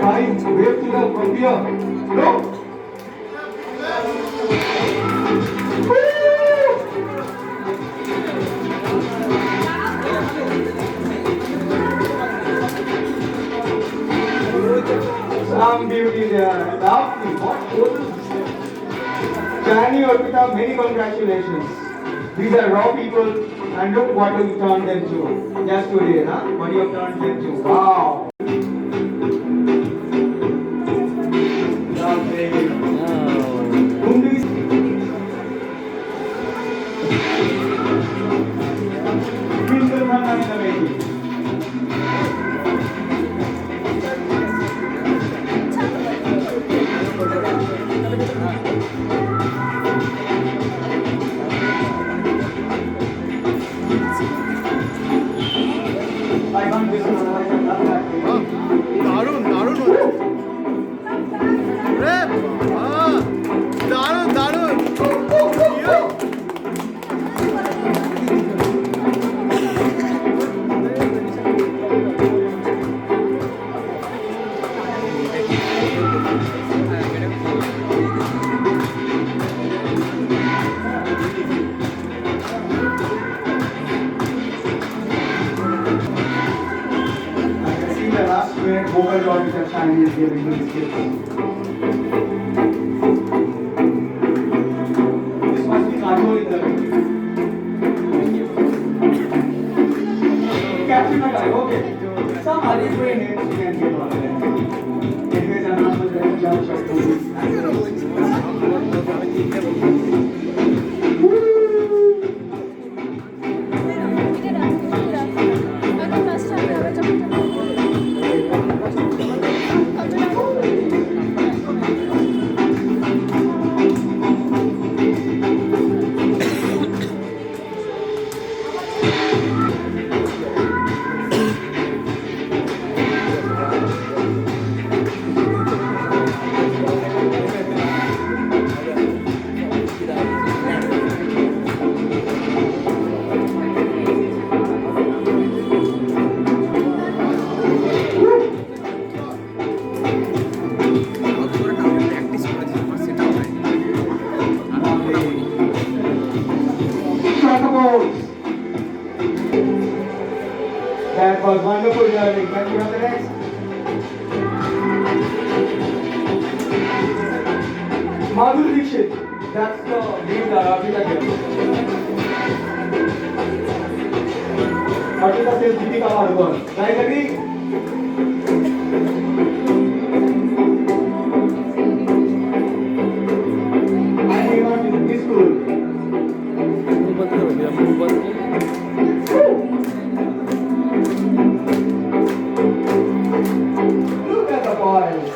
भाई wave to the from here. No. Some beauty there. Lovely. What photos? Jani Orpita, many congratulations. These are raw people and look what you turned them to. Just today, huh? What you have turned them to. Wow. Lovely. Whom do you see? Twinkle Mama in the making. I can't miss দারুণ দারুণ রে দারুণ দারুণ Overall, the shine is giving me this gift. This must be Kajol in the Captain Magai, okay. Some arbitrary names you can give on it. Anyways, I'm not going to judge or That was wonderful learning. Can you have the next? Madhur Dixit. That's the lead Arpita girl. Arpita says Deepika Madhuban. Right, agree? I came out in this school. Look at the boys.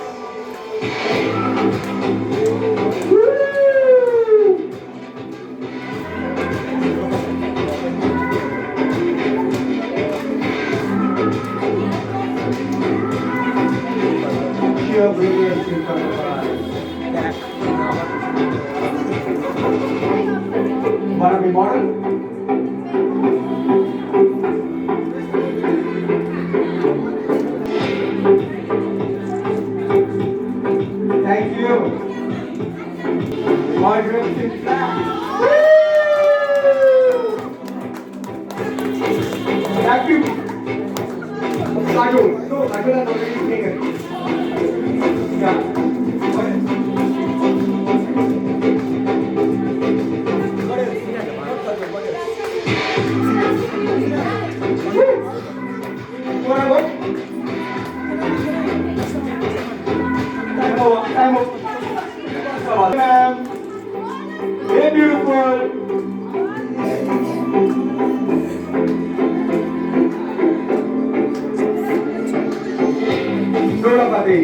Sheer brilliance in front of our eyes. Wanna be model? Thank you. Margaret is back. Thank you. Kajol. No, Kajol has already taken. Yeah. Time up. Ma'am. Very beautiful. Dora Pati.